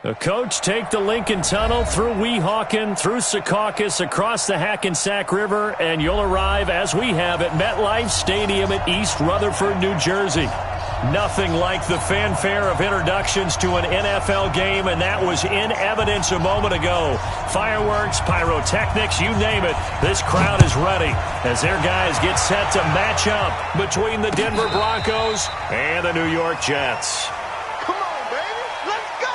The coach take the Lincoln Tunnel through Weehawken, through Secaucus, across the Hackensack River, and you'll arrive, as we have, at MetLife Stadium at East Rutherford, New Jersey. Nothing like the fanfare of introductions to an NFL game, and that was in evidence a moment ago. Fireworks, pyrotechnics, you name it. This crowd is ready as their guys get set to match up between the Denver Broncos and the New York Jets. Come on, baby. Let's go!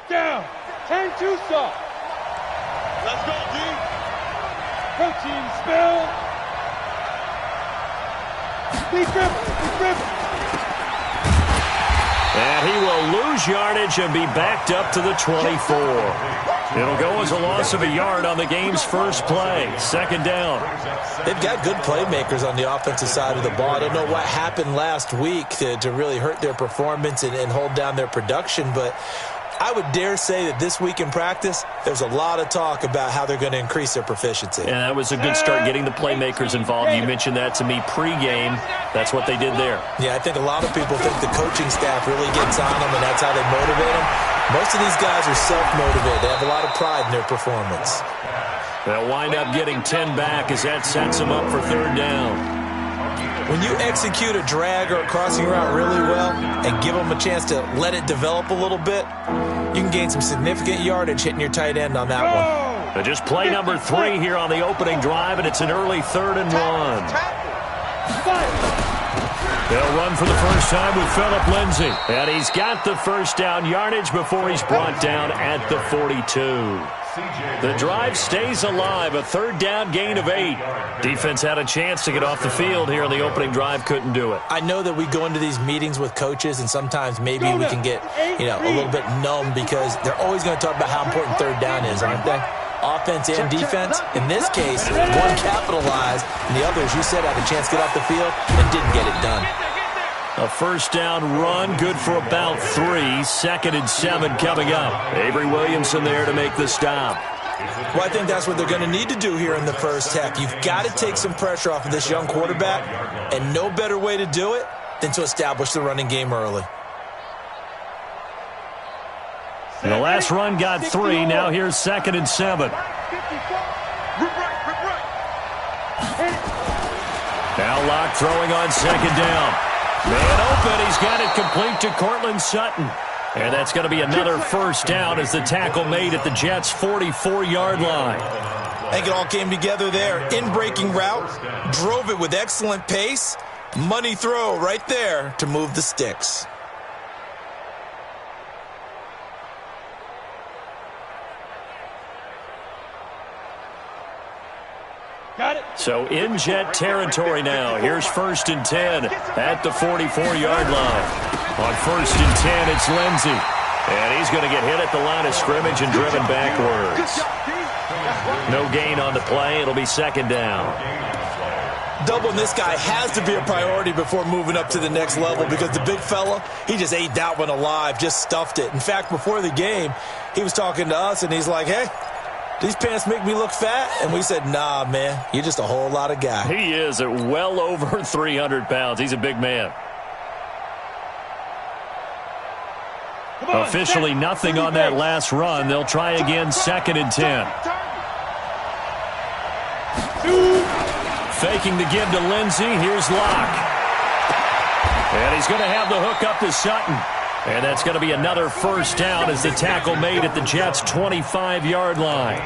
Down. Turn two soft. Let's go, D. Protein spill. Deep rip. And he will lose yardage and be backed up to the 24. It'll go as a loss of a yard on the game's first play. Second down. They've got good playmakers on the offensive side of the ball. I don't know what happened last week to really hurt their performance and hold down their production, but I would dare say that this week in practice, there's a lot of talk about how they're going to increase their proficiency. And that was a good start, getting the playmakers involved. You mentioned that to me pregame. That's what they did there. Yeah, I think a lot of people think the coaching staff really gets on them, and that's how they motivate them. Most of these guys are self-motivated. They have a lot of pride in their performance. They'll wind up getting 10 back as that sets them up for third down. When you execute a drag or a crossing route really well and give them a chance to let it develop a little bit, you can gain some significant yardage hitting your tight end on that one. So just play number 3 here on the opening drive, and it's an early 3rd and 1. They'll run for the first time with Phillip Lindsay. And he's got the first down yardage before he's brought down at the 42. The drive stays alive, a third down gain of 8. Defense had a chance to get off the field here on the opening drive, couldn't do it. I know that we go into these meetings with coaches, and sometimes maybe we can get, a little bit numb because they're always going to talk about how important third down is, aren't they? Offense and defense. In this case, one capitalized, and the other, as you said, had a chance to get off the field and didn't get it done. A first down run, good for about 3. 2nd and 7 coming up. Avery Williamson there to make the stop. Well, I think that's what they're going to need to do here in the first half. You've got to take some pressure off of this young quarterback, and no better way to do it than to establish the running game early. And the last run got 3. Now here's 2nd and 7. Now Locke throwing on 2nd down. Man open, he's got it complete to Cortland Sutton. And that's going to be another first down as the tackle made at the Jets' 44-yard line. I think it all came together there. In-breaking route, drove it with excellent pace. Money throw right there to move the sticks. Got it. So in Jet territory now. Here's 1st and 10 at the 44-yard line. On 1st and 10, it's Lindsay. And he's going to get hit at the line of scrimmage and driven backwards. No gain on the play. It'll be 2nd down. Doubling this guy has to be a priority before moving up to the next level because the big fella, he just ate that one alive, just stuffed it. In fact, before the game, he was talking to us, and he's like, hey, these pants make me look fat? And we said, nah, man, you're just a whole lot of guy. He is at well over 300 pounds. He's a big man. Officially nothing on that last run. They'll try again, 2nd and 10. Faking the give to Lindsay. Here's Locke. And he's going to have the hook up to Sutton. And that's going to be another first down as the tackle made at the Jets' 25-yard line.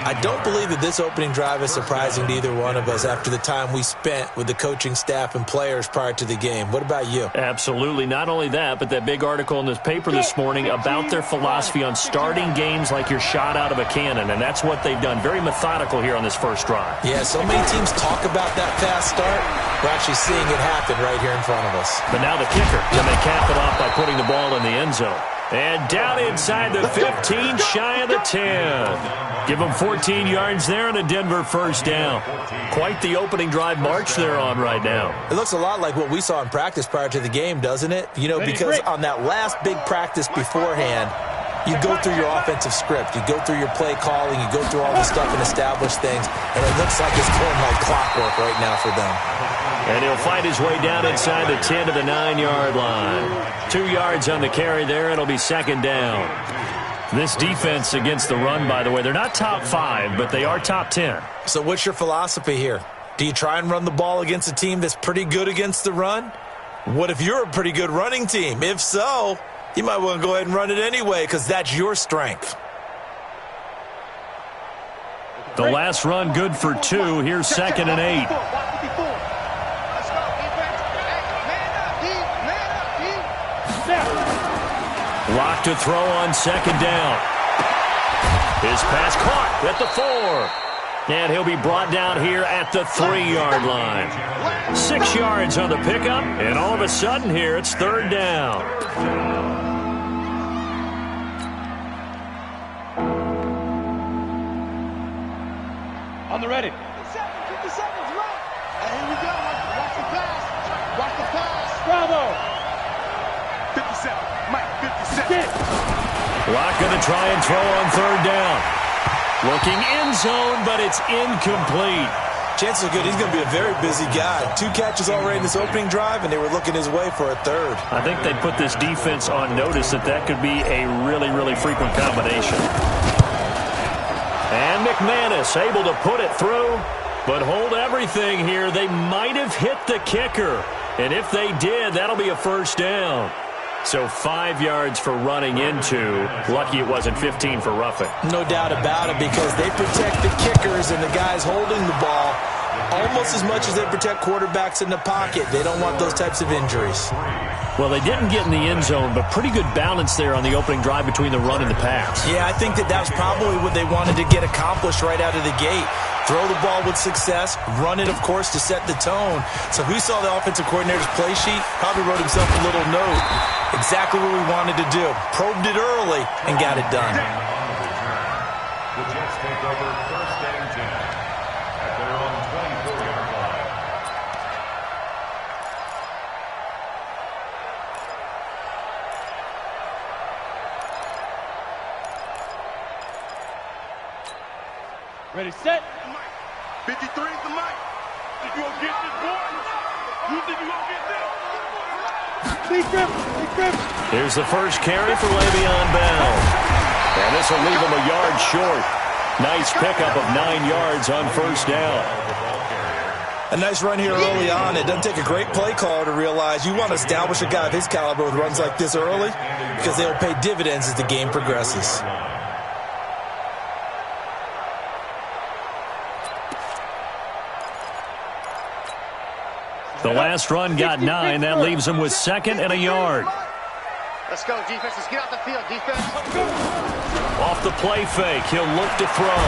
I don't believe that this opening drive is surprising to either one of us after the time we spent with the coaching staff and players prior to the game. What about you? Absolutely. Not only that, but that big article in this paper this morning about their philosophy on starting games like you're shot out of a cannon, and that's what they've done. Very methodical here on this first drive. Yeah, so many teams talk about that fast start. We're actually seeing it happen right here in front of us. But now the kicker, can they cap it off by putting the ball in the end zone? And down inside the 15, shy of the 10. Give them 14 yards there and a Denver first down. Quite the opening drive march they're on right now. It looks a lot like what we saw in practice prior to the game, doesn't it? You know, because on that last big practice beforehand, You go through your offensive script. You go through your play calling. You go through all the stuff and establish things. And it looks like it's going like clockwork right now for them. And he'll fight his way down inside the 10 to the 9-yard line. 2 yards on the carry there. It'll be second down. This defense against the run, by the way, they're not top 5, but they are top 10. So what's your philosophy here? Do you try and run the ball against a team that's pretty good against the run? What if you're a pretty good running team? If so, you might want to go ahead and run it anyway because that's your strength. The last run good for 2. Here's second and 8. Lock to throw on second down. His pass caught at the 4. And he'll be brought down here at the 3-yard line. 6 yards on the pickup, and all of a sudden here it's third down. On the ready. 50 seconds left. And here we go. Watch the pass. Watch the pass. Bravo. 57. Mike, 57. Lock going to try and throw on third down. Looking in zone, but it's incomplete. Chances are good he's going to be a very busy guy. 2 catches already in this opening drive, and they were looking his way for a third. I think they put this defense on notice that could be a really, really frequent combination. And McManus able to put it through, but hold everything here. They might have hit the kicker, and if they did, that'll be a first down. So 5 yards for running into. Lucky it wasn't 15 for roughing. No doubt about it, because they protect the kickers and the guys holding the ball almost as much as they protect quarterbacks in the pocket. They don't want those types of injuries. Well, they didn't get in the end zone, but pretty good balance there on the opening drive between the run and the pass. Yeah, I think that was probably what they wanted to get accomplished right out of the gate. Throw the ball with success, run it, of course, to set the tone. So we saw the offensive coordinator's play sheet, probably wrote himself a little note. Exactly what we wanted to do. Probed it early and got it done. The Jets take over first and 10 at their own 24-yard line. Ready, set. 53 is the mic. Think you gonna get this, boy? You think you gonna get this? Big grip, big grip. Here's the first carry for Le'Veon Bell. And this will leave him a yard short. Nice pickup of 9 yards on first down. A nice run here early on. It doesn't take a great play caller to realize you want to establish a guy of his caliber with runs like this early because they'll pay dividends as the game progresses. The last run got 9. That leaves him with second and a yard. Let's go, defense. Let's get out the field, defense. Off the play fake, he'll look to throw.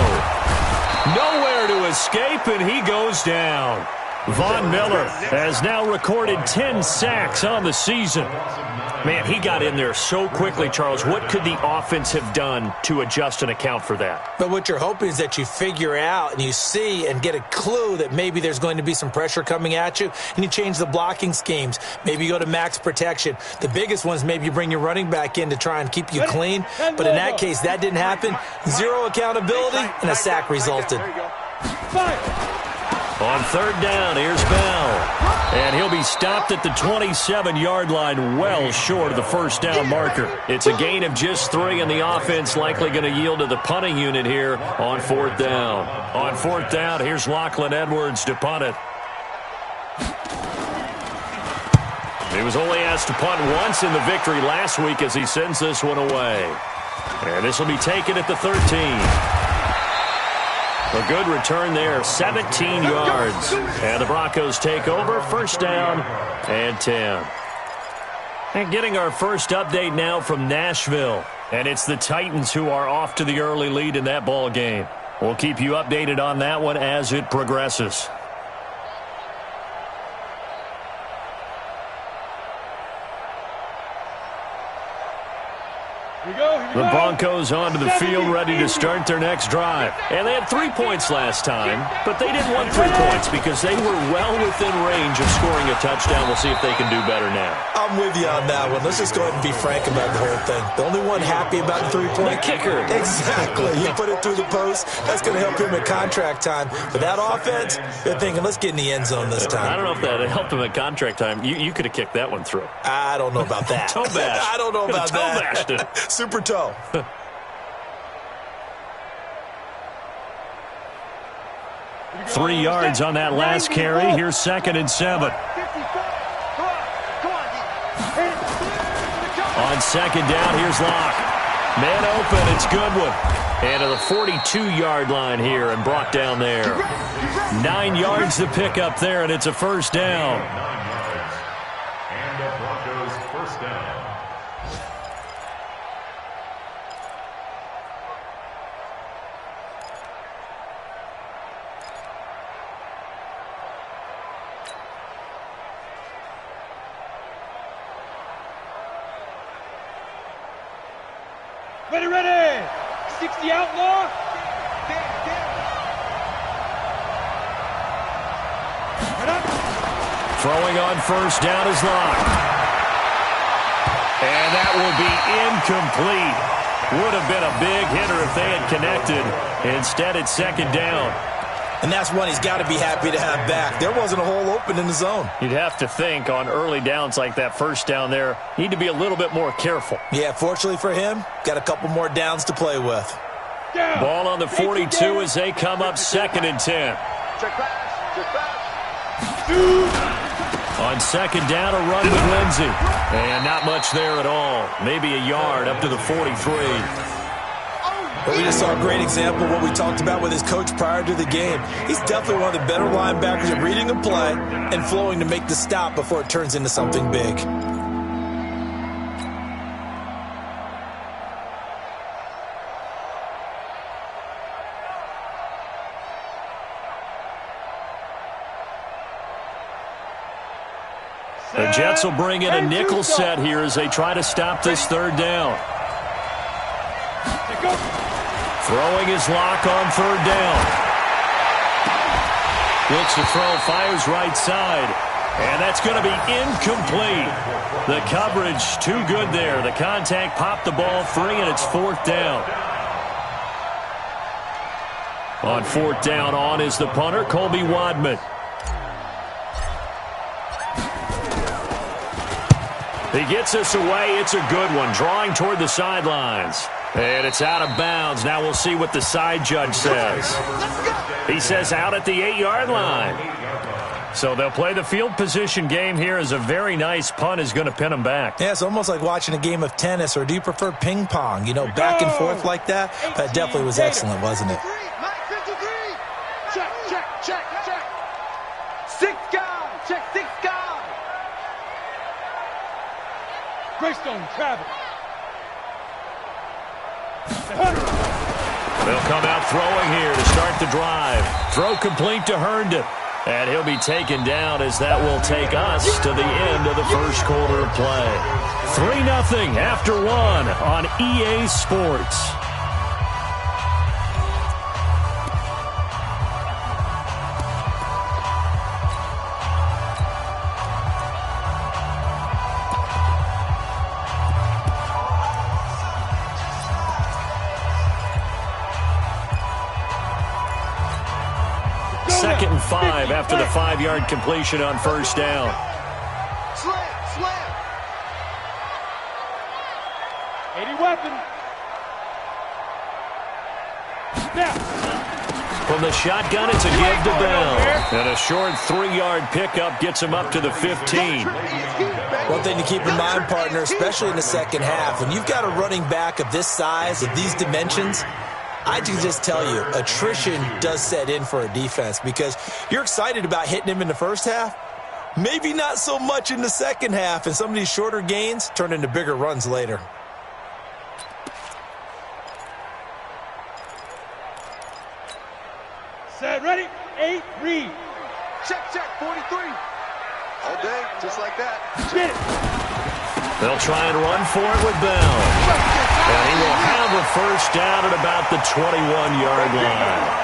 Nowhere to escape, and he goes down. Von Miller has now recorded 10 sacks on the season. Man, he got in there so quickly, Charles. What could the offense have done to adjust and account for that? But what you're hoping is that you figure out and you see and get a clue that maybe there's going to be some pressure coming at you, and you change the blocking schemes. Maybe you go to max protection. The biggest ones, maybe you bring your running back in to try and keep you clean. But in that case, that didn't happen. Zero accountability, and a sack resulted. On third down, here's Bell. And he'll be stopped at the 27-yard line, well short of the first down marker. It's a gain of just 3, and the offense likely going to yield to the punting unit here on fourth down. On fourth down, here's Lachlan Edwards to punt it. He was only asked to punt once in the victory last week as he sends this one away. And this will be taken at the 13. A good return there, 17 yards. And the Broncos take over, first down and 10. And getting our first update now from Nashville. And it's the Titans who are off to the early lead in that ball game. We'll keep you updated on that one as it progresses. Here we go. The Broncos onto the field, ready to start their next drive. And they had 3 points last time, but they didn't want 3 points because they were well within range of scoring a touchdown. We'll see if they can do better now. I'm with you on that one. Let's just go ahead and be frank about the whole thing. The only one happy about the 3-point. The kicker. Exactly. He put it through the post. That's going to help him at contract time. But that offense, they're thinking, let's get in the end zone this time. I don't know if that helped him at contract time. You could have kicked that one through. I don't know about that. Toe bash. I don't know about that. Bashed it. Super toe. 3 yards on that last carry. Here's 2nd and 7. On 2nd down, here's Locke. Man open, it's Goodwin. And to the 42-yard line here and brought down there. 9 yards to pick up there, and it's a first down. 9 yards. And the Broncos first down. Ready, ready! 60 outlaw! Throwing on first down is Locke. And that will be incomplete. Would have been a big hitter if they had connected. Instead, it's 2nd down. And that's one he's got to be happy to have back. There wasn't a hole open in the zone. You'd have to think on early downs like that first down there, need to be a little bit more careful. Yeah, fortunately for him, got a couple more downs to play with. Ball on the 42 as they come up 2nd and 10. On 2nd down, a run with Lindsey. And not much there at all. Maybe a yard up to the 43. But we just saw a great example of what we talked about with his coach prior to the game. He's definitely one of the better linebackers at reading a play and flowing to make the stop before it turns into something big. The Jets will bring in a nickel set here as they try to stop this 3rd down. Throwing his Locke on 3rd down. Looks to throw, fires right side. And that's going to be incomplete. The coverage too good there. The contact popped the ball free, and it's 4th down. On 4th down, on is the punter, Colby Wadman. He gets us away. It's a good one. Drawing toward the sidelines. And it's out of bounds. Now we'll see what the side judge says. He says out at the 8-yard line. So they'll play the field position game here as a very nice punt is going to pin them back. Yeah, it's almost like watching a game of tennis, or do you prefer ping pong? You know, back and forth like that? That definitely was excellent, wasn't it? Check, check, check, check. 6 guys. Check 6 guys. Greystone, Travis. They'll come out throwing here to start the drive. Throw complete to Herndon. And he'll be taken down as that will take us to the end of the first quarter of play. 3-0 after 1 on EA Sports. Second and 5 after the 5-yard completion on first down. Slam, slam. 80 weapon. Snap. From the shotgun, it's a give to Bell. And a short 3-yard pickup gets him up to the 15. One thing to keep in mind, partner, especially in the second half, when you've got a running back of this size, of these dimensions, I can just tell you, attrition does set in for a defense because you're excited about hitting him in the first half. Maybe not so much in the second half, and some of these shorter gains turn into bigger runs later. Set, ready, 8, read. Check, check, 43. All day, just like that. Get it. They'll try and run for it with Bell. And he will have a first down at about the 21-yard line.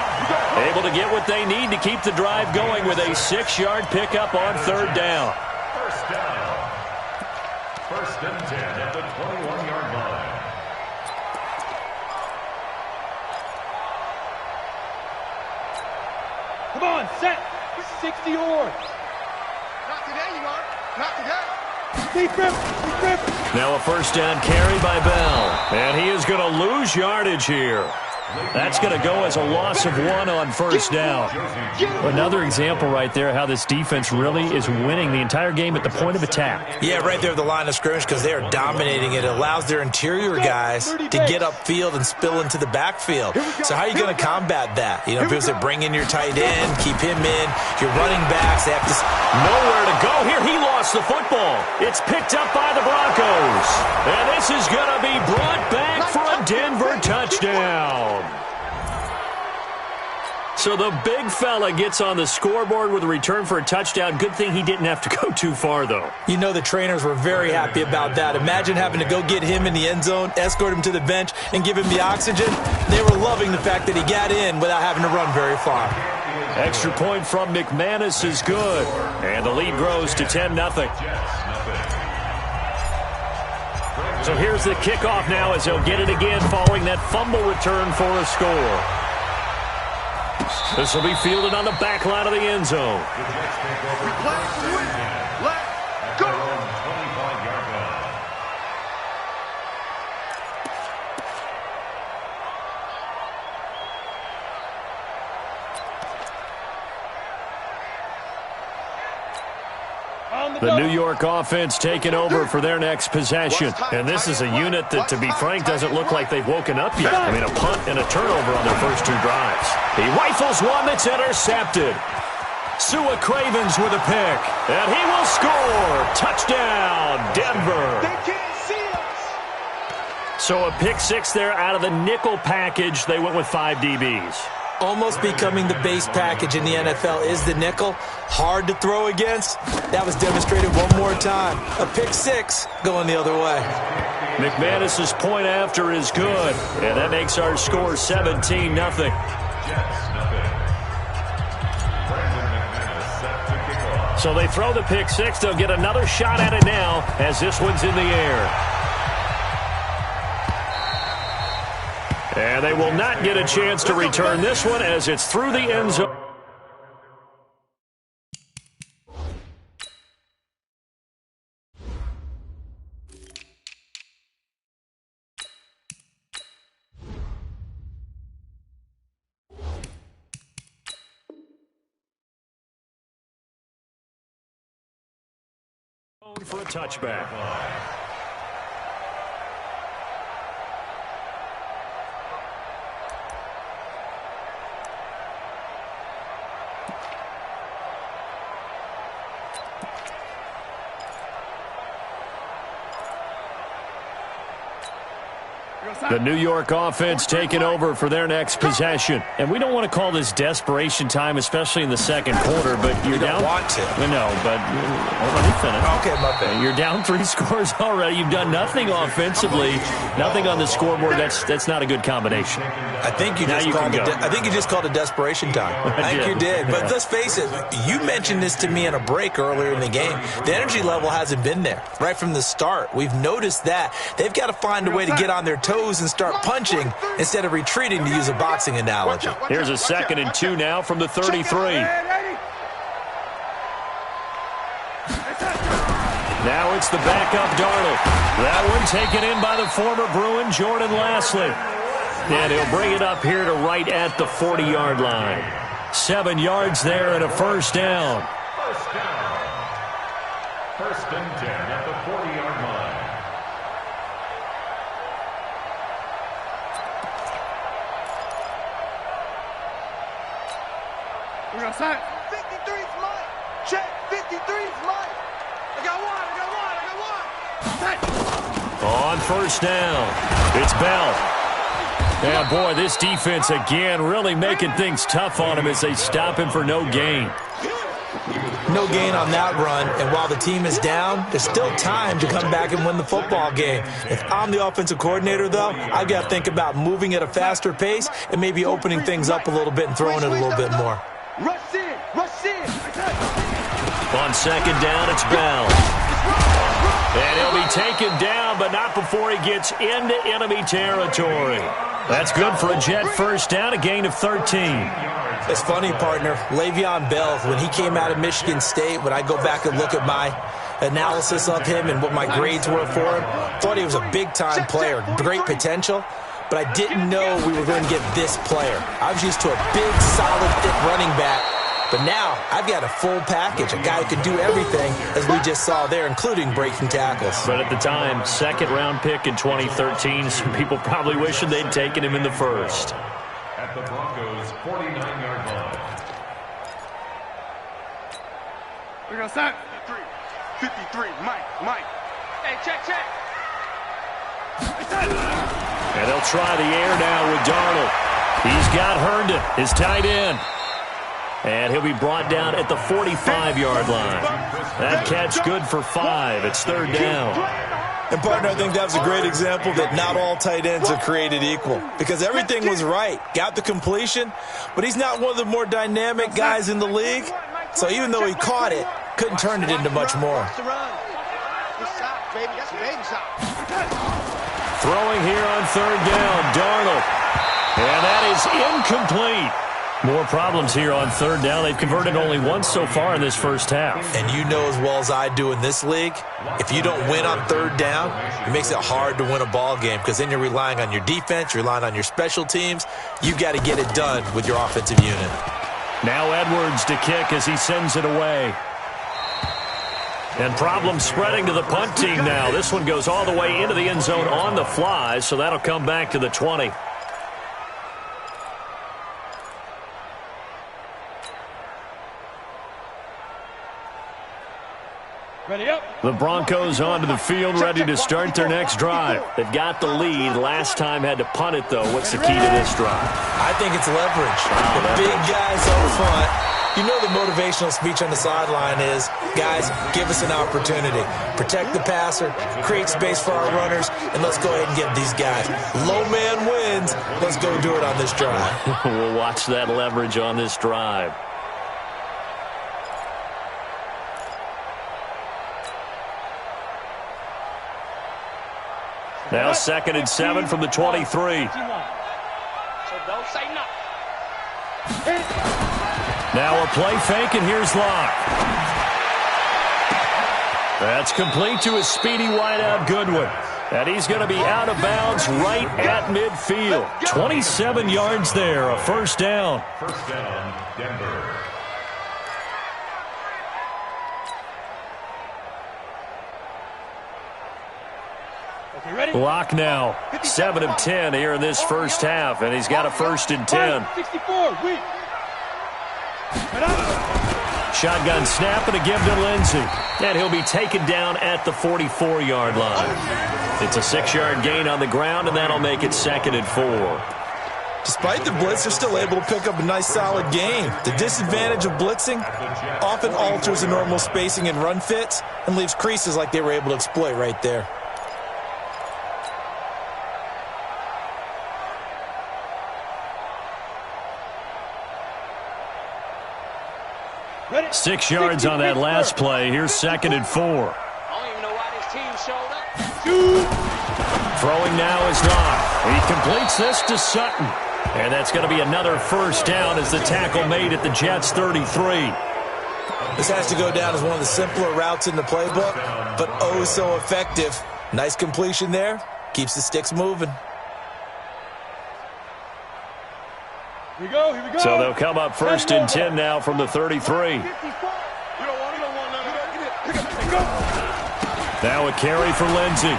Able to get what they need to keep the drive going with a 6-yard pickup on third down. First down. First and 10 at the 21-yard line. Come on, set. 60 yards. Not today, you are. Not today. Deep rip. Deep rip. Now a first down carry by Bell. And he is going to lose yardage here. That's going to go as a loss of 1 on first down. Another example right there how this defense really is winning the entire game at the point of attack. Yeah, right there at the line of scrimmage because they are dominating it. It allows their interior guys to get upfield and spill into the backfield. So how are you going to combat that? You know, people say bring in your tight end, keep him in. Your running backs, they have to... Nowhere to go here. He lost the football. It's picked up by the Broncos. And this is going to be brought back for a Denver touchdown. So the big fella gets on the scoreboard with a return for a touchdown. Good thing he didn't have to go too far, though. You know the trainers were very happy about that. Imagine having to go get him in the end zone, escort him to the bench, and give him the oxygen. They were loving the fact that he got in without having to run very far. Extra point from McManus is good. And the lead grows to 10-0. So here's the kickoff now as they'll get it again following that fumble return for a score. This will be fielded on the back line of the end zone. We play to win. Let's go. 25-yard line. The New York offense taking over for their next possession. And this is a unit that, to be frank, doesn't look like they've woken up yet. I mean, a punt and a turnover on their first 2 drives. He rifles one that's intercepted. Sua Cravens with a pick. And he will score. Touchdown, Denver. They can't see us. So a pick 6 there out of the nickel package. They went with 5 DBs. Almost becoming the base package in the NFL is the nickel. Hard to throw against. That was demonstrated one more time. A pick 6 going the other way. McManus's point after is good. And that makes our score 17-0. So they throw the pick 6. They'll get another shot at it now as this one's in the air. And they will not get a chance to return this one as it's through the end zone. For a touchback. The New York offense taking over for their next possession. And we don't want to call this desperation time, especially in the second quarter, but you're down. You don't want to. No, but let me finish. Okay, my bad. You're down 3 scores already. You've done nothing offensively, nothing on the scoreboard. That's not a good combination. I think you just called it desperation time. I think you did. But let's face it, you mentioned this to me in a break earlier in the game. The energy level hasn't been there right from the start. We've noticed that. They've got to find a way to get on their toes and start punching instead of retreating, to use a boxing analogy. Here's a 2nd and 2 now from the 33. Now it's the backup Darnold. That one taken in by the former Bruin, Jordan Lasley. And he'll bring it up here to right at the 40-yard line. 7 yards there and a first down. First down. First and 10 at the 40-yard line. We're going to sign. 53's mine. Check. 53's mine. I got one. On first down, it's Bell. Yeah, boy, this defense again really making things tough on him as they stop him for no gain. No gain on that run, and while the team is down, there's still time to come back and win the football game. If I'm the offensive coordinator, though, I've got to think about moving at a faster pace and maybe opening things up a little bit and throwing it a little bit more. Rush in, rush in. On second down, it's Bell. And he'll be taken down, but not before he gets into enemy territory. That's good for a Jet first down, a gain of 13. It's funny, partner. Le'Veon Bell, when he came out of Michigan State, when I go back and look at my analysis of him and what my grades were for him, thought he was a big-time player, great potential, but I didn't know we were going to get this player. I was used to a big, solid, thick running back, but now I've got a full package, a guy who can do everything, as we just saw there, including breaking tackles. But at the time, second-round pick in 2013, some people probably wishing they'd taken him in the first. At the Broncos' 49-yard line. We're going to start. 53, Mike. Hey, check. And they'll try the air now with Darnold. He's got Herndon, his tight end. And he'll be brought down at the 45-yard line. That catch good for 5. It's third down. And, partner, I think that was a great example that not all tight ends are created equal, because everything was right. Got the completion, but he's not one of the more dynamic guys in the league. So even though he caught it, couldn't turn it into much more. Throwing here on third down, Darnold. And that is incomplete. More problems here on third down. They've converted only once so far in this first half. And you know as well as I do in this league, if you don't win on third down, it makes it hard to win a ball game, because then you're relying on your defense, you're relying on your special teams. You've got to get it done with your offensive unit. Now Edwards to kick as he sends it away. And problems spreading to the punt team now. This one goes all the way into the end zone on the fly, so that'll come back to the 20. Ready up. The Broncos onto the field, ready to start their next drive. They've got the lead. Last time had to punt it, though. What's the key to this drive? I think it's leverage. The big guys up front. You know the motivational speech on the sideline is, guys, give us an opportunity. Protect the passer, create space for our runners, and let's go ahead and get these guys. Low man wins. Let's go do it on this drive. We'll watch that leverage on this drive. Now 2nd and 7 from the 23. So don't say nothing. Now a play fake, and here's Locke. That's complete to his speedy wideout Goodwin. And he's going to be out of bounds right at midfield. 27 yards there, a first down. First down, Denver. Locke now 7 of 10 here in this first half, and he's got a 1st and 10. 64, weak. Shotgun snap and a give to Lindsey. And he'll be taken down at the 44-yard line. It's a 6-yard gain on the ground, and that'll make it 2nd and 4. Despite the blitz, they're still able to pick up a nice, solid gain. The disadvantage of blitzing often alters the normal spacing and run fits and leaves creases like they were able to exploit right there. Ready? 6 yards on that last play. Here's 2nd and 4. I don't even know why this team showed up. Throwing now is Locke. He completes this to Sutton. And that's going to be another first down as the tackle made at the Jets' 33. This has to go down as one of the simpler routes in the playbook, but oh so effective. Nice completion there. Keeps the sticks moving. Here we go. So they'll come up 1st and 10 now from the 33. Now a carry for Lindsey.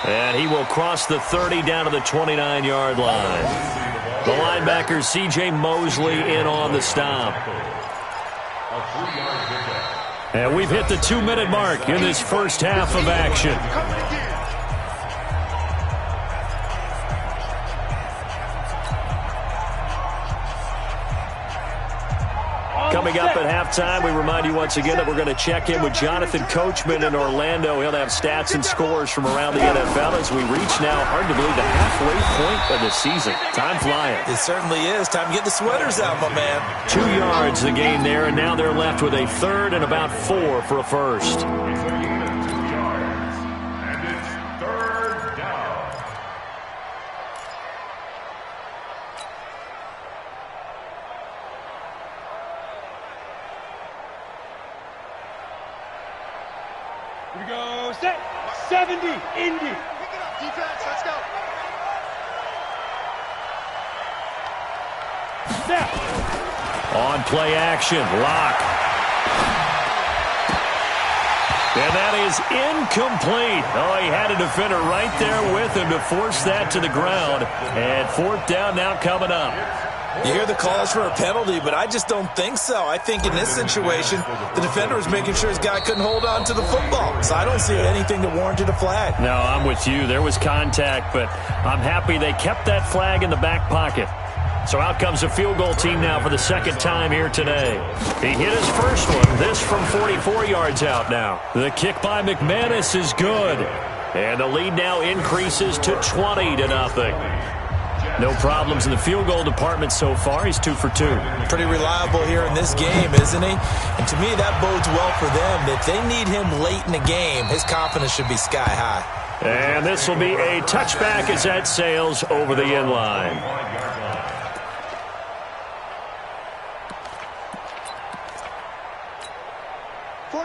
And he will cross the 30 down to the 29-yard line. The linebacker, C.J. Mosley, in on the stop. And we've hit the 2-minute mark in this first half of action. Coming up at halftime, we remind you once again that we're going to check in with Jonathan Coachman in Orlando. He'll have stats and scores from around the NFL as we reach now, hard to believe, the halfway point of the season. Time flying. It certainly is. Time to get the sweaters out, my man. 2 yards the gain there, and now they're left with a third and about 4 for a first. Here we go. Set. 70. Indy. Defense, let's go. Snap. On play action, lock. And that is incomplete. Oh, he had a defender right there with him to force that to the ground. And fourth down now coming up. You hear the calls for a penalty, but I just don't think so. I think in this situation, the defender was making sure his guy couldn't hold on to the football. So I don't see anything that warranted a flag. No, I'm with you. There was contact, but I'm happy they kept that flag in the back pocket. So out comes a field goal team now for the second time here today. He hit his first one, this from 44 yards out now. The kick by McManus is good. And the lead now increases to 20-0. No problems in the field goal department so far. He's 2 for 2. Pretty reliable here in this game, isn't he? And to me, that bodes well for them. If they need him late in the game, his confidence should be sky high. And this will be a touchback as that sails over the end line.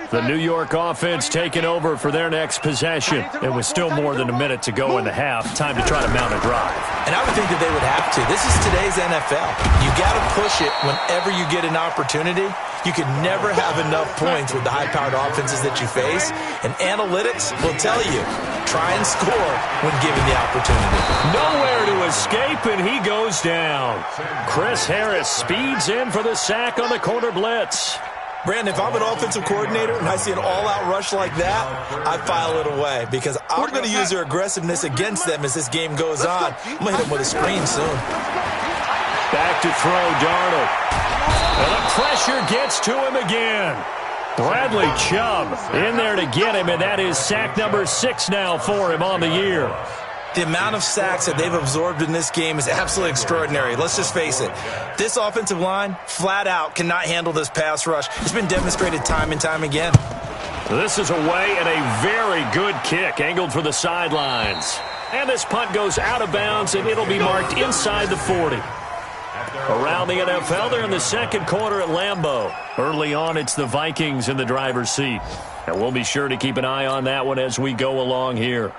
The New York offense taking over for their next possession. It was still more than a minute to go in the half. Time to try to mount a drive. And I would think that they would have to. This is today's NFL. You got to push it whenever you get an opportunity. You can never have enough points with the high-powered offenses that you face. And analytics will tell you, try and score when given the opportunity. Nowhere to escape, and he goes down. Chris Harris speeds in for the sack on the corner blitz. Brandon, if I'm an offensive coordinator and I see an all-out rush like that, I file it away because I'm going to use their aggressiveness against them as this game goes on. I'm going to hit them with a screen soon. Back to throw, Darnold. And the pressure gets to him again. Bradley Chubb in there to get him, and that is sack number 6 now for him on the year. The amount of sacks that they've absorbed in this game is absolutely extraordinary. Let's just face it. This offensive line, flat out, cannot handle this pass rush. It's been demonstrated time and time again. This is away and a very good kick, angled for the sidelines. And this punt goes out of bounds, and it'll be marked inside the 40. Around the NFL, they're in the second quarter at Lambeau. Early on, it's the Vikings in the driver's seat. And we'll be sure to keep an eye on that one as we go along here.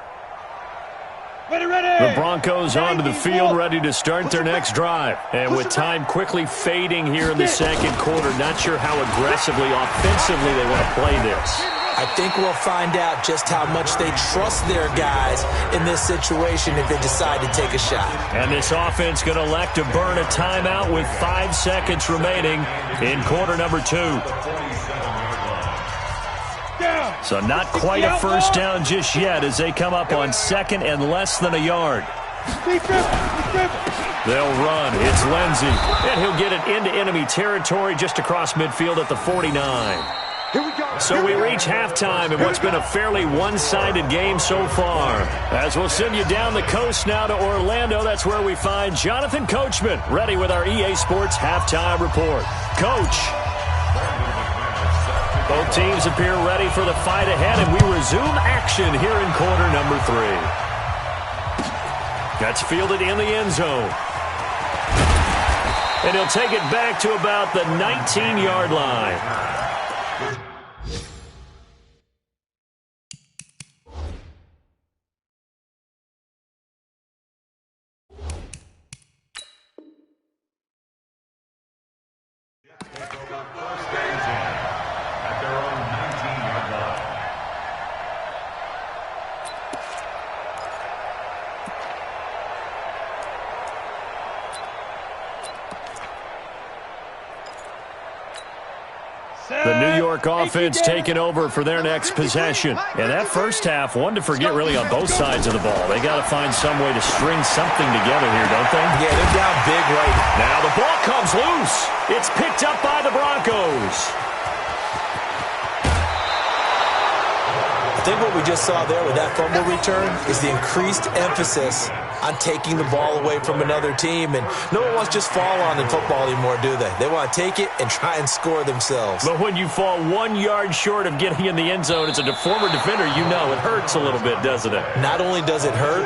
Ready, ready. The Broncos onto the field, ready to start their next drive. And with time quickly fading here in the second quarter, not sure how aggressively, offensively they want to play this. I think we'll find out just how much they trust their guys in this situation if they decide to take a shot. And this offense going to elect to burn a timeout with 5 seconds remaining in quarter number 2. So not quite a first down just yet as they come up on second and less than a yard. They'll run. It's Lindsey. And he'll get it into enemy territory just across midfield at the 49. So we reach halftime in what's been a fairly one-sided game so far. As we'll send you down the coast now to Orlando, that's where we find Jonathan Coachman, ready with our EA Sports Halftime Report. Coach. Both teams appear ready for the fight ahead, and we resume action here in quarter number 3. That's fielded in the end zone. And he'll take it back to about the 19-yard line. The New York offense taking over for their next possession. And that first half, one to forget really on both sides of the ball. They got to find some way to string something together here, don't they? Yeah, they're down big right now. Now the ball comes loose. It's picked up by the Broncos. I think what we just saw there with that fumble return is the increased emphasis on taking the ball away from another team. And no one wants to just fall on in football anymore, do they? They want to take it and try and score themselves. But when you fall 1 yard short of getting in the end zone as a former defender, you know it hurts a little bit, doesn't it? Not only does it hurt,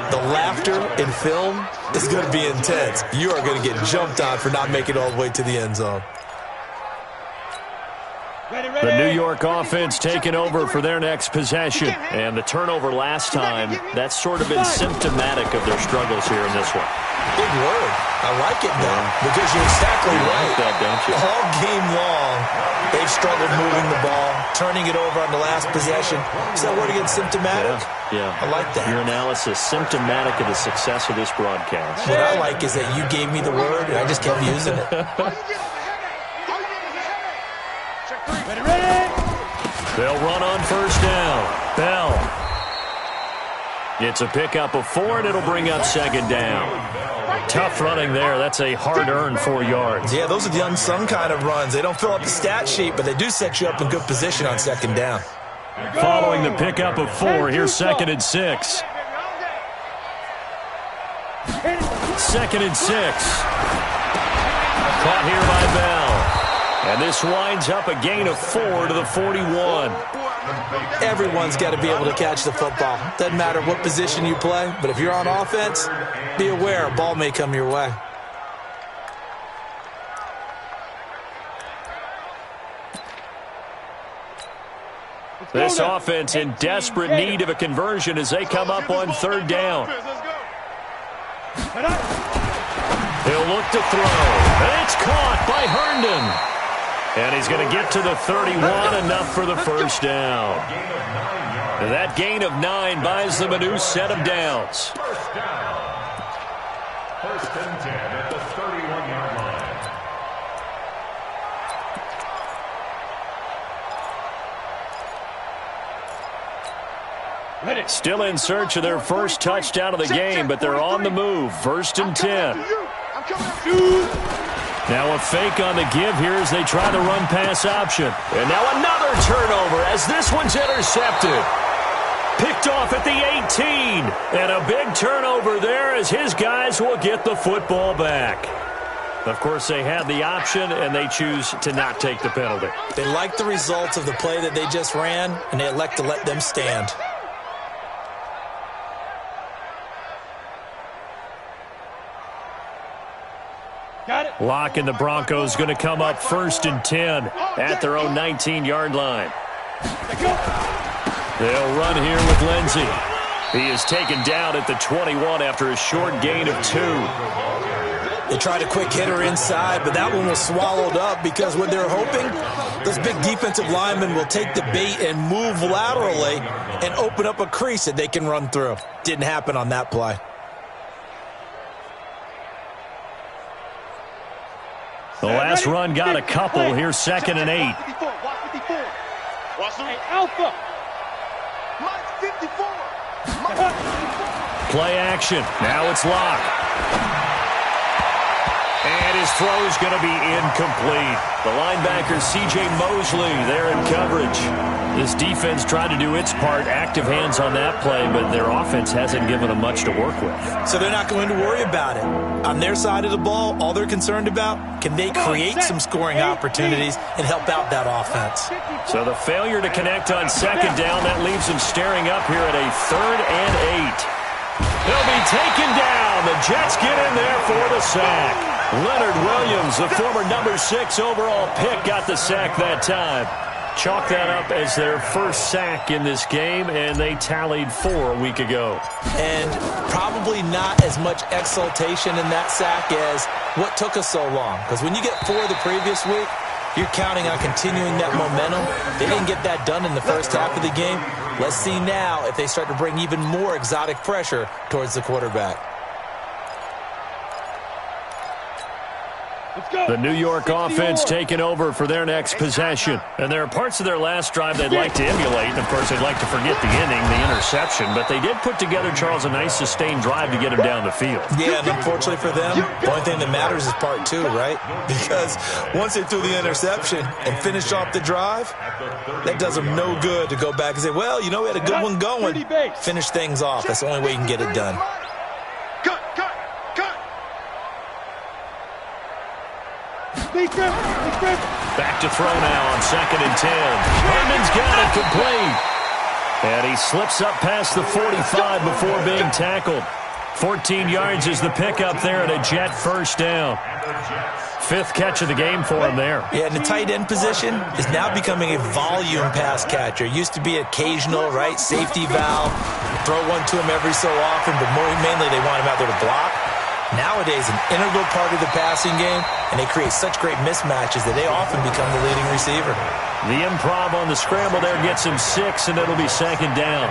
the laughter in film is going to be intense. You are going to get jumped on for not making it all the way to the end zone. The New York offense taking over for their next possession. And the turnover last time, that's sort of been symptomatic of their struggles here in this one. Big word. I like it, though, because you're exactly right. You like that, don't you? All game long, they've struggled moving the ball, turning it over on the last possession. Is that word again, symptomatic? Yeah. I like that. Your analysis, symptomatic of the success of this broadcast. What I like is that you gave me the word, and I just kept using it. They'll run on first down. Bell. It's a pickup of 4, and it'll bring up second down. Tough running there. That's a hard-earned 4 yards. Yeah, those are the unsung kind of runs. They don't fill up the stat sheet, but they do set you up in good position on second down. Following the pickup of 4, here's 2nd and 6. 2nd and 6. Caught here by Bell. And this winds up a gain of 4 to the 41. Everyone's got to be able to catch the football. Doesn't matter what position you play, but if you're on offense, be aware a ball may come your way. This offense in desperate need of a conversion as they come up on third down. He'll look to throw. And it's caught by Herndon. And he's going to get to the 31, enough for the first down. And that gain of 9 buys them a new set of downs. First down. 1st and 10 at the 31-yard line. Still in search of their first touchdown of the game, but they're on the move. 1st and 10. Now a fake on the give here as they try the run-pass option. And now another turnover as this one's intercepted. Picked off at the 18. And a big turnover there as his guys will get the football back. Of course, they had the option, and they choose to not take the penalty. They like the results of the play that they just ran, and they elect to let them stand. Locke and the Broncos going to come up 1st and 10 at their own 19-yard line. They'll run here with Lindsey. He is taken down at the 21 after a short gain of 2. They tried a quick hitter inside, but that one was swallowed up because what they're hoping, those big defensive linemen will take the bait and move laterally and open up a crease that they can run through. Didn't happen on that play. The last run got a couple. Here's 2nd and 8. Alpha. Play action. Now it's Locke. And his throw is going to be incomplete. The linebacker, C.J. Mosley, there in coverage. This defense tried to do its part, active hands on that play, but their offense hasn't given them much to work with. So they're not going to worry about it. On their side of the ball, all they're concerned about, can they create some scoring opportunities and help out that offense? So the failure to connect on 2nd down, that leaves them staring up here at a 3rd and 8. They'll be taken down. The Jets get in there for the sack. Leonard Williams, the former number 6 overall pick, got the sack that time. Chalk that up as their first sack in this game, and they tallied 4 a week ago. And probably not as much exultation in that sack as what took us so long. Because when you get 4 the previous week, you're counting on continuing that momentum. They didn't get that done in the first half of the game. Let's see now if they start to bring even more exotic pressure towards the quarterback. The New York offense taking over for their next possession. And there are parts of their last drive they'd like to emulate. And, of course, they'd like to forget the inning, the interception. But they did put together, Charles, a nice sustained drive to get him down the field. Yeah, and unfortunately for them, the only thing that matters is part two, right? Because once they threw the interception and finished off the drive, that does them no good to go back and say, well, you know, we had a good one going. Finish things off. That's the only way you can get it done. Back to throw now on 2nd and 10. Herndon's got it complete. And he slips up past the 45 before being tackled. 14 yards is the pickup there and a Jet first down. 5th catch of the game for him there. Yeah, and the tight end position is now becoming a volume pass catcher. It used to be occasional, right, safety valve. Throw one to him every so often, but mainly they want him out there to block. Nowadays, an integral part of the passing game, and they create such great mismatches that they often become the leading receiver. The improv on the scramble there gets him 6, and it'll be 2nd down.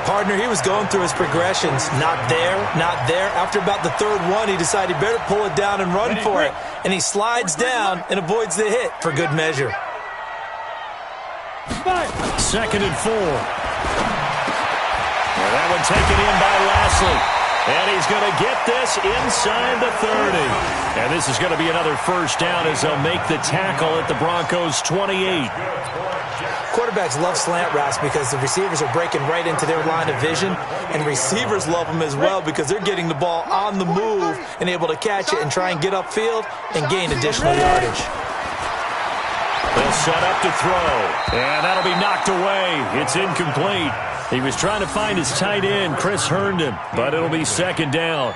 Partner, he was going through his progressions. Not there, not there. After about the 3rd one, he decided he better pull it down and run for it. And he slides down and avoids the hit for good measure. 2nd and 4. Well, that one taken in by Lashley. And he's going to get this inside the 30. And this is going to be another first down as they'll make the tackle at the Broncos' 28. Quarterbacks love slant routes because the receivers are breaking right into their line of vision. And receivers love them as well because they're getting the ball on the move and able to catch it and try and get upfield and gain additional yardage. They'll set up to throw. And that'll be knocked away. It's incomplete. He was trying to find his tight end, Chris Herndon, but it'll be 2nd down.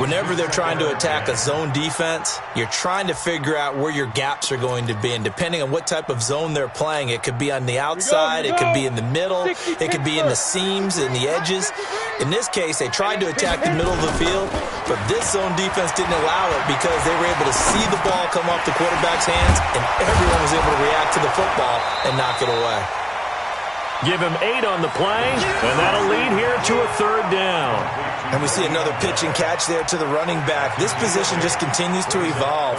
Whenever they're trying to attack a zone defense, you're trying to figure out where your gaps are going to be. And depending on what type of zone they're playing, it could be on the outside, it could be in the middle, it could be in the seams and the edges. In this case, they tried to attack the middle of the field, but this zone defense didn't allow it because they were able to see the ball come off the quarterback's hands, and everyone was able to react to the football and knock it away. Give him 8 on the play, and that'll lead here to a 3rd down. And we see another pitch and catch there to the running back. This position just continues to evolve.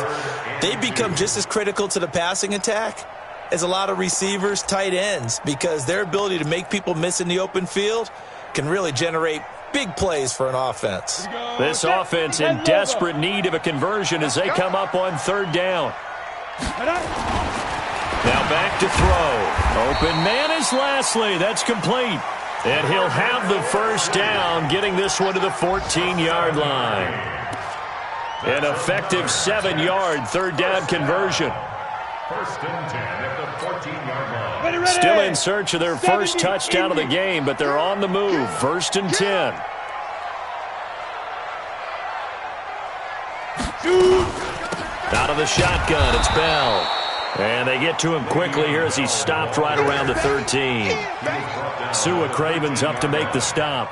They become just as critical to the passing attack as a lot of receivers, tight ends, because their ability to make people miss in the open field can really generate big plays for an offense. This offense in desperate need of a conversion as they come up on 3rd down. Now back to throw. Open man is Lashley. That's complete. And he'll have the first down, getting this one to the 14-yard line. An effective 7-yard 3rd down conversion. 1st and 10 at the 14-yard line. Still in search of their first touchdown of the game, but they're on the move. 1st and 10. Out of the shotgun, it's Bell. And they get to him quickly here as he's stopped right around the 13. Sua Craven's up to make the stop.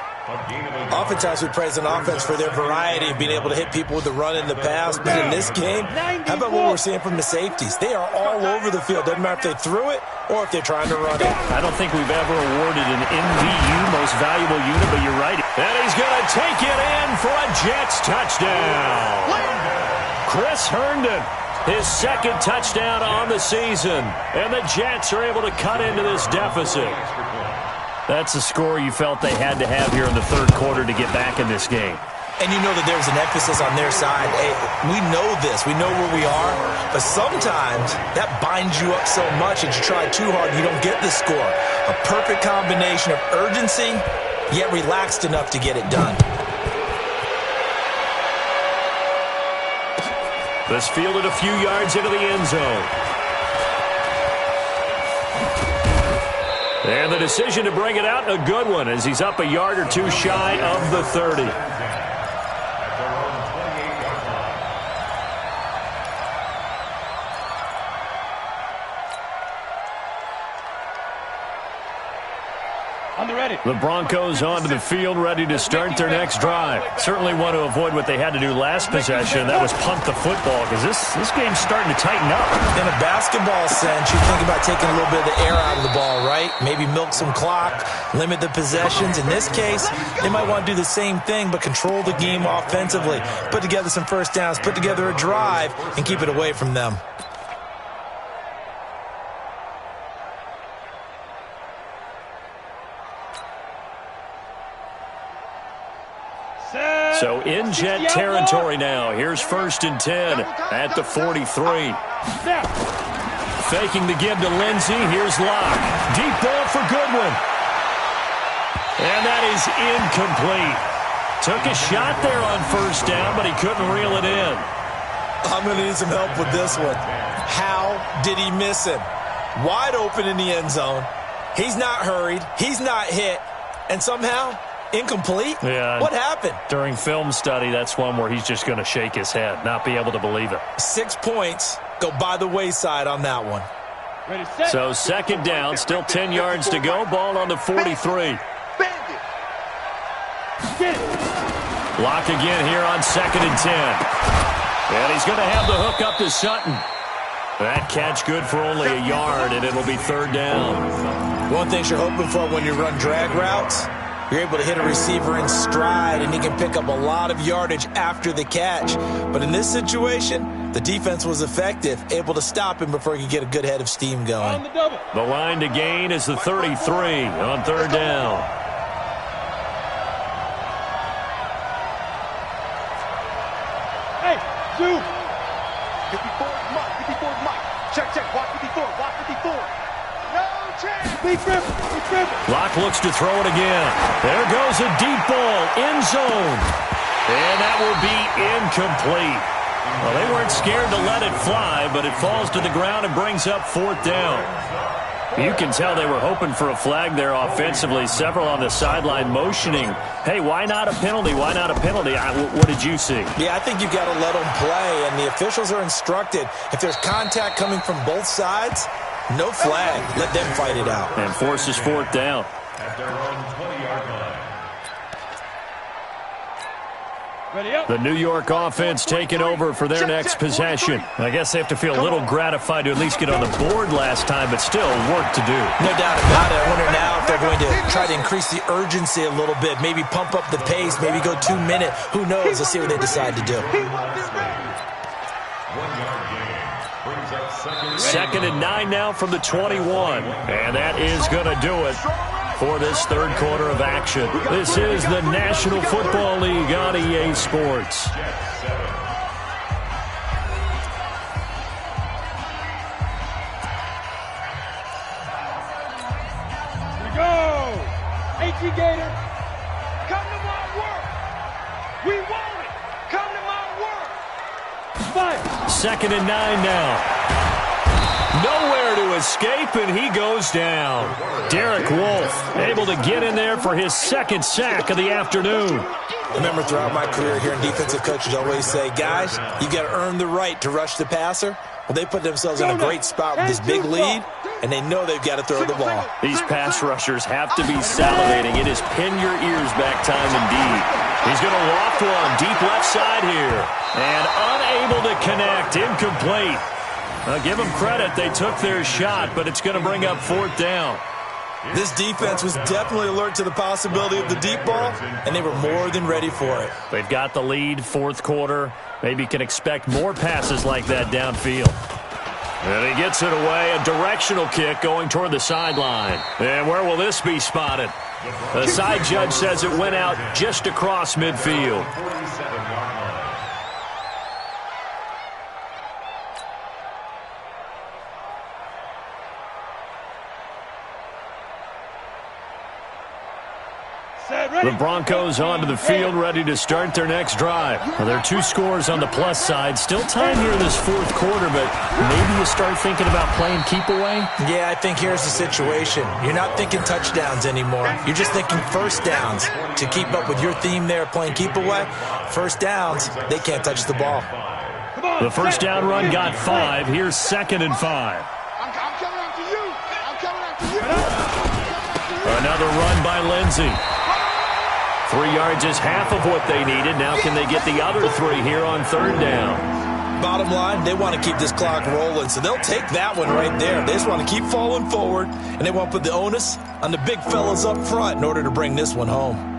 Oftentimes we praise an offense for their variety of being able to hit people with the run and the pass. But in this game, how about what we're seeing from the safeties? They are all over the field. Doesn't matter if they threw it or if they're trying to run it. I don't think we've ever awarded an MVU, most valuable unit, but you're right. And he's going to take it in for a Jets touchdown. Chris Herndon. His 2nd touchdown on the season. And the Jets are able to cut into this deficit. That's a score you felt they had to have here in the 3rd quarter to get back in this game. And you know that there was an emphasis on their side. Hey, we know this. We know where we are. But sometimes that binds you up so much that you try too hard, you don't get the score. A perfect combination of urgency, yet relaxed enough to get it done. This fielded a few yards into the end zone. And the decision to bring it out, a good one, as he's up a yard or 2 shy of the 30. On the ready. The Broncos onto the field, ready to start their next drive. Certainly want to avoid what they had to do last possession. That was punt the football, because this game's starting to tighten up. In a basketball sense, you think about taking a little bit of the air out of the ball, right? Maybe milk some clock, limit the possessions. In this case, they might want to do the same thing, but control the game offensively. Put together some first downs, put together a drive, and keep it away from them. So in jet territory now. Here's 1st and 10 at the 43. Faking the give to Lindsey. Here's Locke. Deep ball for Goodwin. And that is incomplete. Took a shot there on 1st down, but he couldn't reel it in. I'm going to need some help with this one. How did he miss him? Wide open in the end zone. He's not hurried. He's not hit. And somehow, incomplete? Yeah. What happened? During film study, that's one where he's just going to shake his head, not be able to believe it. 6 points go by the wayside on that one. Ready, set. So 2nd down, still 10 yards to go. Ball on the 43. Block again here on 2nd and 10. And he's going to have the hook up to Sutton. That catch good for only a yard, and it'll be 3rd down. One thing you're hoping for when you run drag routes, you're able to hit a receiver in stride, and he can pick up a lot of yardage after the catch. But in this situation, the defense was effective, able to stop him before he could get a good head of steam going. On the double. The line to gain is the 33 on 3rd down. Hey, Zoo. 54, Mike. 54, Mike. Check, watch 54, watch 54. No chance. Big dribble. Locke looks to throw it again. There goes a deep ball, end zone. And that will be incomplete. Well, they weren't scared to let it fly, but it falls to the ground and brings up 4th down. You can tell they were hoping for a flag there offensively. Several on the sideline motioning, hey, why not a penalty? Why not a penalty? What did you see? Yeah, I think you've got to let them play, and the officials are instructed. If there's contact coming from both sides, no flag. Let them fight it out. And forces 4th down. At their own 20-yard line. Ready up. The New York offense taking over for their next possession. I guess they have to feel a little gratified to at least get on the board last time, but still work to do. No doubt about it. I wonder now if they're going to try to increase the urgency a little bit, maybe pump up the pace, maybe go 2 minute. Who knows? Let's see what they decide to do. 1-yard gain. Brings up 2nd and 9 now from the 21. And that is going to do it for this 3rd quarter of action. This is the National Football League on EA Sports. Here we go. H.E. Gator. Come to my work. We want it. Come to my work. Fire. 2nd and 9 now. Nowhere to escape, and he goes down. Derek Wolfe able to get in there for his 2nd sack of the afternoon. I remember throughout my career hearing defensive coaches always say, guys, you got to earn the right to rush the passer. Well, they put themselves in a great spot with this big lead, and they know they've got to throw the ball. These pass rushers have to be salivating. It is pin your ears back time indeed. He's going to loft one deep left side here, and unable to connect, incomplete. Give them credit. They took their shot, but it's going to bring up 4th down. This defense was definitely alert to the possibility of the deep ball, and they were more than ready for it. They've got the lead, 4th quarter. Maybe can expect more passes like that downfield. And he gets it away. A directional kick going toward the sideline. And where will this be spotted? The side judge says it went out just across midfield. 47-yard line. The Broncos onto the field, ready to start their next drive. Well, there are 2 scores on the plus side. Still time here in this 4th quarter, but maybe you start thinking about playing keep away? Yeah, I think here's the situation. You're not thinking touchdowns anymore. You're just thinking first downs. To keep up with your theme there, playing keep away, first downs, they can't touch the ball. The first down run got 5. Here's 2nd and 5. I'm coming after you. I'm coming after you. A Another run by Lindsey. 3 yards is half of what they needed. Now can they get the other 3 here on third down? Bottom line, they want to keep this clock rolling, so they'll take that one right there. They just want to keep falling forward, and they want to put the onus on the big fellas up front in order to bring this one home.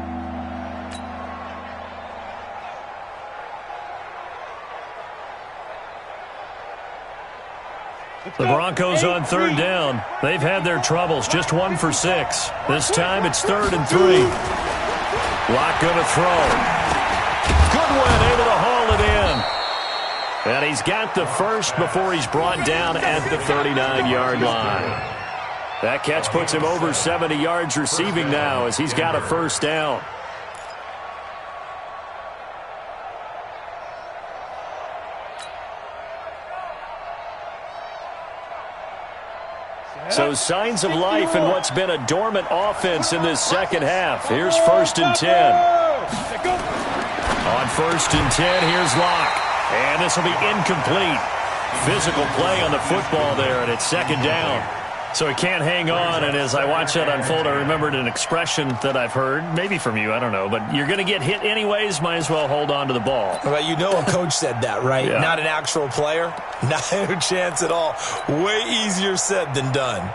The Broncos on third down. They've had their troubles. Just 1 for 6. This time it's 3rd and 3. Locke going to throw. Goodwin able to haul it in. And he's got the first before he's brought down at the 39-yard line. That catch puts him over 70 yards receiving now as he's got a first down. So signs of life in what's been a dormant offense in this second half. Here's 1st and 10. On 1st and 10, here's Locke. And this will be incomplete. Physical play on the football there, and it's 2nd down. So he can't hang on, and as I watch that unfold, I remembered an expression that I've heard, maybe from you, I don't know, but you're going to get hit anyways, might as well hold on to the ball. Well, you know a coach said that, right? Yeah. Not an actual player. Not a chance at all. Way easier said than done.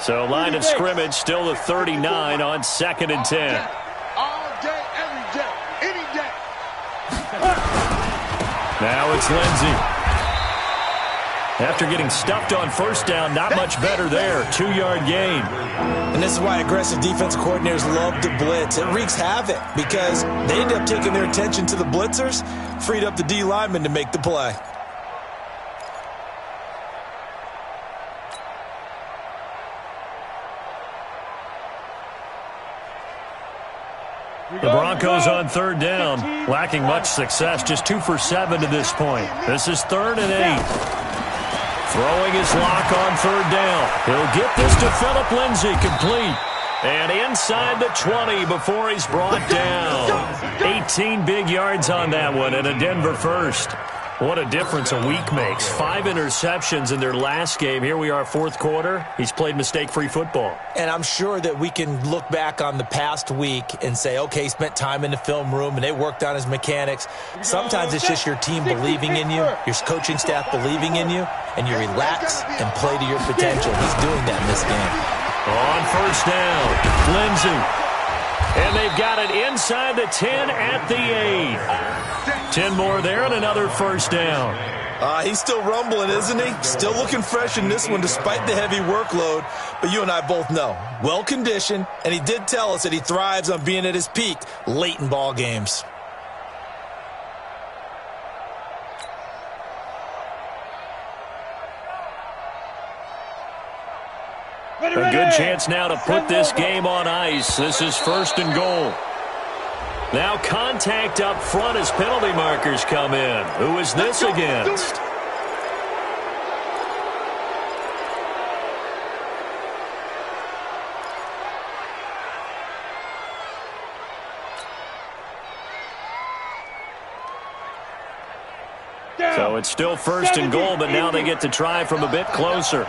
So line of scrimmage still the 39 on 2nd and 10. All day, every day, any day. Now it's Lindsey. After getting stuffed on 1st down, not much better there. 2-yard gain. And this is why aggressive defensive coordinators love to blitz. It wreaks havoc because they end up taking their attention to the blitzers, freed up the D lineman to make the play. The Broncos on 3rd down, lacking much success, just 2 for 7 to this point. This is 3rd and 8. Throwing his Locke on 3rd down. He'll get this to Phillip Lindsay, complete. And inside the 20 before he's brought down. 18 big yards on that one and a Denver first. What a difference a week makes. 5 interceptions in their last game. Here we are, 4th quarter. He's played mistake-free football. And I'm sure that we can look back on the past week and say, okay, he spent time in the film room and they worked on his mechanics. Sometimes it's just your team believing in you, your coaching staff believing in you, and you relax and play to your potential. He's doing that in this game. On 1st down, Lindsey. And they've got it inside the 10 at the 8. 10 more there and another 1st down. He's still rumbling, isn't he? Still looking fresh in this one despite the heavy workload. But you and I both know, well-conditioned, and he did tell us that he thrives on being at his peak late in ball games. A good chance now to put this game on ice. This is 1st and goal. Now contact up front as penalty markers come in. Who is this against? So it's still 1st and goal, but now they get to try from a bit closer.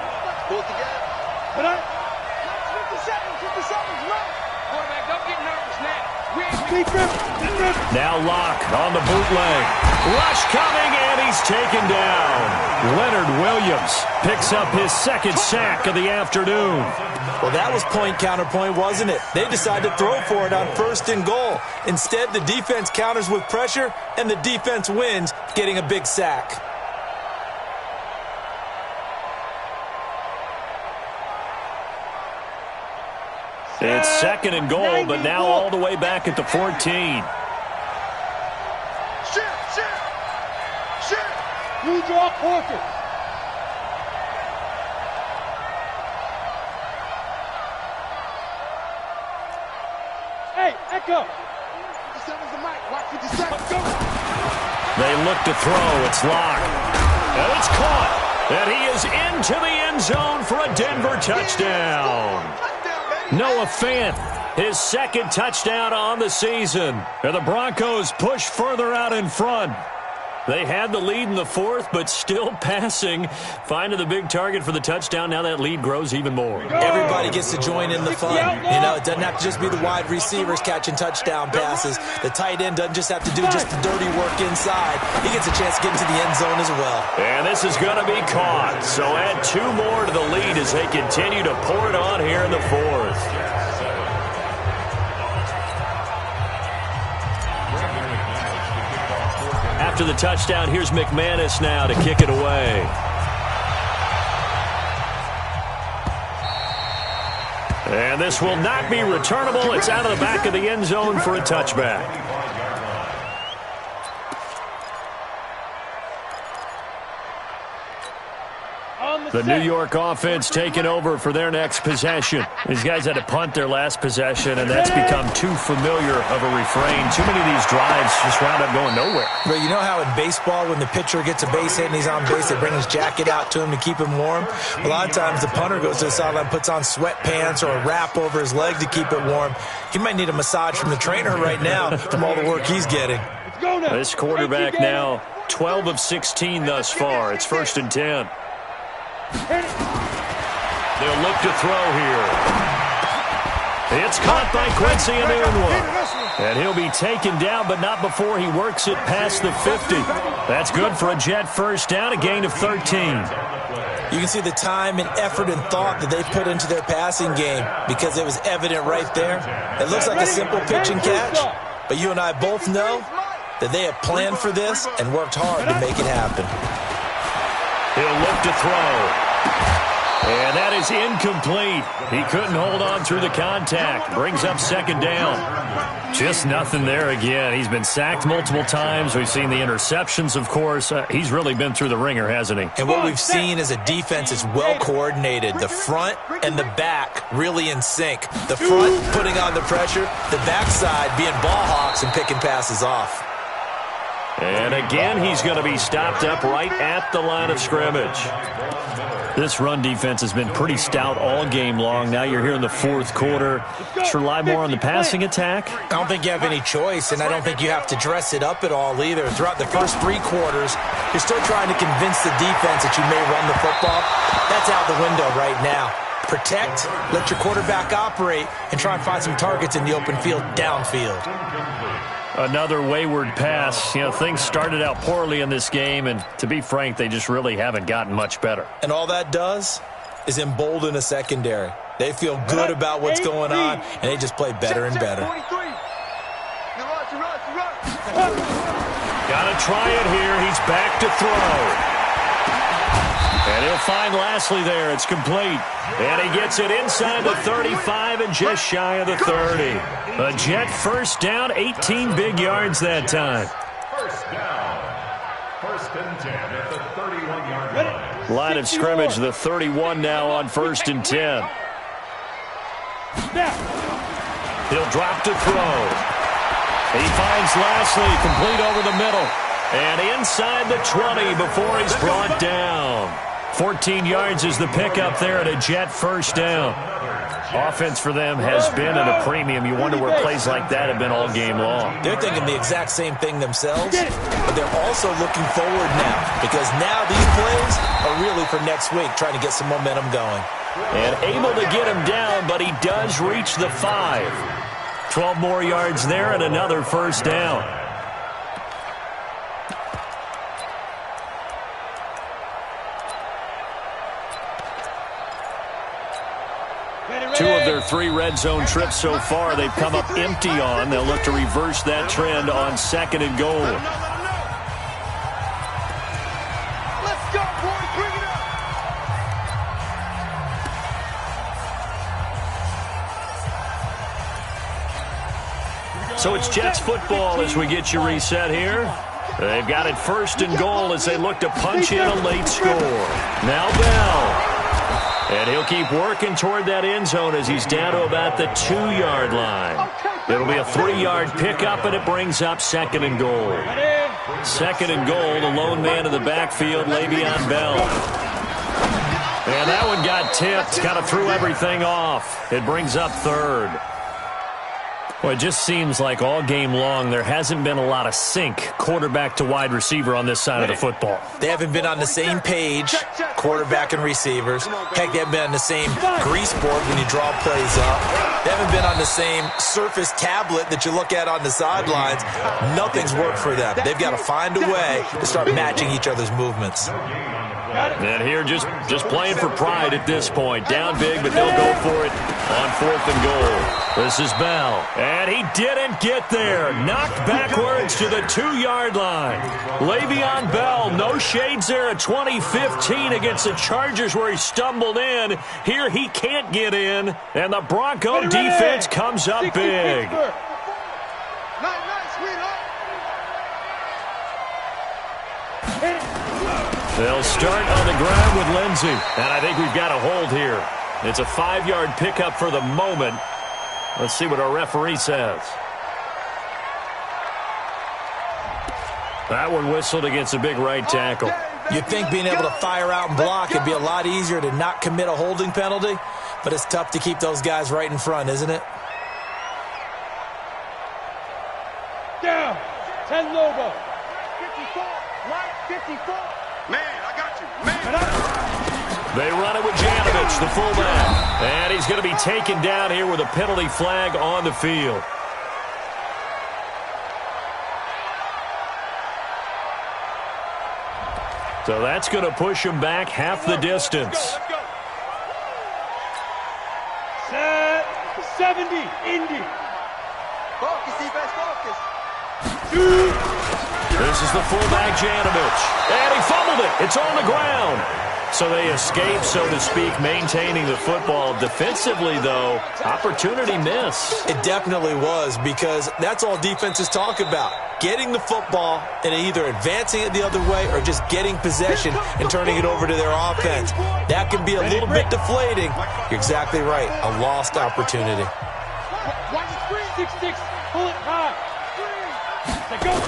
Now Locke on the bootleg. Rush coming, and he's taken down. Leonard Williams picks up his 2nd sack of the afternoon. Well, that was point counterpoint, wasn't it? They decided to throw for it on 1st and goal. Instead, the defense counters with pressure, and the defense wins, getting a big sack. It's 2nd and goal, but now all the way back at the 14. You draw quarters. Hey, Echo. 57's the mic. Watch 57. They look to throw. It's Locke. And it's caught. And he is into the end zone for a Denver touchdown. Noah Fant, his 2nd touchdown on the season. And the Broncos push further out in front. They had the lead in the fourth, but still passing. Finding the big target for the touchdown. Now that lead grows even more. Everybody gets to join in the fun. You know, it doesn't have to just be the wide receivers catching touchdown passes. The tight end doesn't just have to do just the dirty work inside. He gets a chance to get into the end zone as well. And this is going to be caught. So add 2 more to the lead as they continue to pour it on here in the fourth. After the touchdown, here's McManus now to kick it away. And this will not be returnable. It's out of the back of the end zone for a touchback. The New York offense taking over for their next possession. These guys had to punt their last possession, and that's become too familiar of a refrain. Too many of these drives just wound up going nowhere. But you know how in baseball, when the pitcher gets a base hit and he's on base, they bring his jacket out to him to keep him warm? A lot of times the punter goes to the sideline, puts on sweatpants or a wrap over his leg to keep it warm. He might need a massage from the trainer right now from all the work he's getting. This quarterback now 12 of 16 thus far. It's 1st and 10. They'll look to throw here. It's caught by Quincy Enunwa. And he'll be taken down, but not before he works it past the 50. That's good for a Jet first down, a gain of 13. You can see the time and effort and thought that they put into their passing game because it was evident right there. It looks like a simple pitch and catch, but you and I both know that they have planned for this and worked hard to make it happen. He'll look to throw. And that is incomplete. He couldn't hold on through the contact. Brings up 2nd down. Just nothing there again. He's been sacked multiple times. We've seen the interceptions, of course. He's really been through the ringer, hasn't he? And what we've seen is a defense that's well coordinated. The front and the back really in sync. The front putting on the pressure. The backside being ball hawks and picking passes off. And again, he's going to be stopped up right at the line of scrimmage. This run defense has been pretty stout all game long. Now you're here in the fourth quarter. Just rely more on the passing attack. I don't think you have any choice, and I don't think you have to dress it up at all either. Throughout the first 3 quarters, you're still trying to convince the defense that you may run the football. That's out the window right now. Protect, let your quarterback operate, and try and find some targets in the open field downfield. Another wayward pass. You know, things started out poorly in this game, and to be frank, they just really haven't gotten much better. And all that does is embolden a secondary. They feel good about what's going on, and they just play better and better. Gotta try it here. He's back to throw. And he'll find Lastly there. It's complete. And he gets it inside the 35 and just shy of the 30. A Jet first down, 18 big yards that time. First down. 1st and 10 at the 31-yard line. Line of scrimmage, the 31 now on 1st and 10. He'll drop to throw. He finds Lastly, complete over the middle. And inside the 20 before he's brought down. 14 yards is the pickup there at a Jet first down. Offense for them has been at a premium. You wonder where plays like that have been all game long. They're thinking the exact same thing themselves, but they're also looking forward now because now these plays are really for next week, trying to get some momentum going. And able to get him down, but he does reach the 5. 12 more yards there and another first down. Two of their 3 red zone trips so far, they've come up empty on. They'll look to reverse that trend on 2nd and goal. Let's go, boys. Bring it up. So it's Jets football as we get you reset here. They've got it 1st and goal as they look to punch in a late score. Now Bell. And he'll keep working toward that end zone as he's down to about the 2-yard line. It'll be a 3-yard pickup, and it brings up 2nd and goal. 2nd and goal, the lone man in the backfield, Le'Veon Bell. And that one got tipped, kind of threw everything off. It brings up 3rd. Well, it just seems like all game long there hasn't been a lot of sync quarterback to wide receiver on this side of the football. They haven't been on the same page, quarterback and receivers. Heck, they haven't been on the same grease board when you draw plays up. They haven't been on the same Surface tablet that you look at on the sidelines. Nothing's worked for them. They've got to find a way to start matching each other's movements. And here just playing for pride at this point. Down big, but they'll go for it on 4th and goal. This is Bell. And he didn't get there. Knocked backwards to the 2-yard line. Le'Veon Bell, no shades there at 2015 against the Chargers where he stumbled in. Here he can't get in. And the Bronco defense comes up big. They'll start on the ground with Lindsey. And I think we've got a hold here. It's a 5-yard pickup for the moment. Let's see what our referee says. That one whistled against a big right tackle. You'd think being able to fire out and block would be a lot easier to not commit a holding penalty, but it's tough to keep those guys right in front, isn't it? Down. 10 logo. 54. Light 54. Man, I got you. Man. They run it with Janovich, the fullback. And he's going to be taken down here with a penalty flag on the field. So that's going to push him back half the distance. Let's go. Set. 70. Indy. Focus, defense, focus. 2. This is the fullback, Janovich. And he fumbled it. It's on the ground. So they escape, so to speak, maintaining the football. Defensively, though, opportunity miss. It definitely was, because that's all defenses talk about. Getting the football and either advancing it the other way or just getting possession and turning it over to their offense. That can be a little bit deflating. You're exactly right. A lost opportunity. 6-6. Pull it high. Let's go.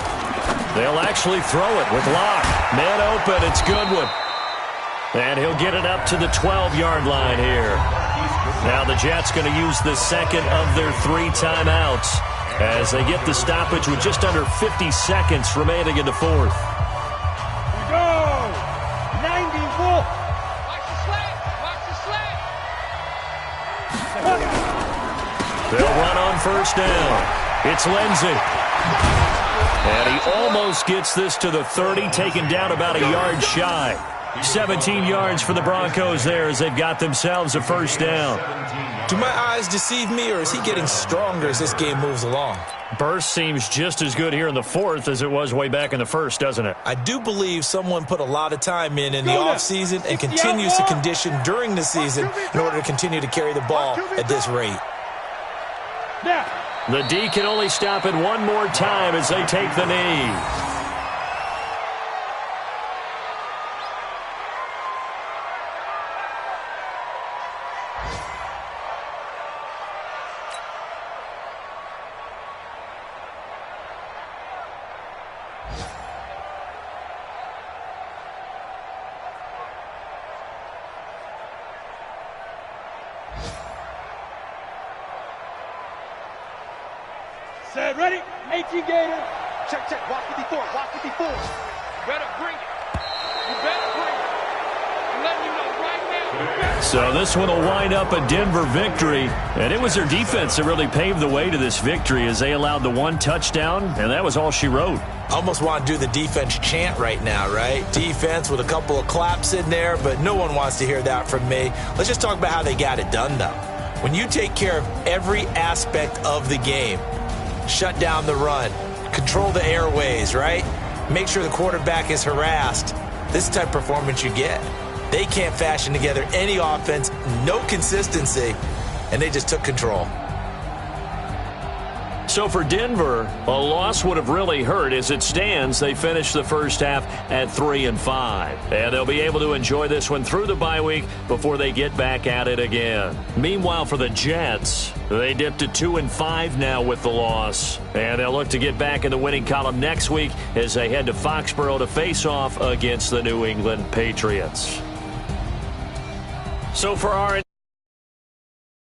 They'll actually throw it with Locke. Man open, it's Goodwin. And he'll get it up to the 12-yard line here. Now the Jets going to use the second of their 3 timeouts as they get the stoppage with just under 50 seconds remaining in the 4th. Here we go. 90 Wolf. Watch the sled. Watch the sled. They'll run on first down. It's Lindsey. And he almost gets this to the 30, taken down about a yard shy. 17 yards for the Broncos there as they've got themselves a first down. Do my eyes deceive me, or is he getting stronger as this game moves along? Burst seems just as good here in the 4th as it was way back in the 1st, doesn't it? I do believe someone put a lot of time in the offseason and continues to condition during the season in order to continue to carry the ball at this rate. Now. The D can only stop it one more time as they take the knee. Set, ready, 18 Gator. Check, check, walk 54, walk 54. Better bring it. You better bring it. I'm letting you know right now. So this one will wind up a Denver victory. And it was their defense that really paved the way to this victory as they allowed the 1 touchdown, and that was all she wrote. Almost want to do the defense chant right now, right? Defense with a couple of claps in there, but no one wants to hear that from me. Let's just talk about how they got it done, though. When you take care of every aspect of the game, shut down the run, control the airways, right? Make sure the quarterback is harassed. This is the type of performance you get. They can't fashion together any offense, no consistency, and they just took control. So for Denver, a loss would have really hurt. As it stands, they finished the first half at 3-5. And they'll be able to enjoy this one through the bye week before they get back at it again. Meanwhile, for the Jets, they dipped to 2-5 now with the loss. And they'll look to get back in the winning column next week as they head to Foxborough to face off against the New England Patriots. So for our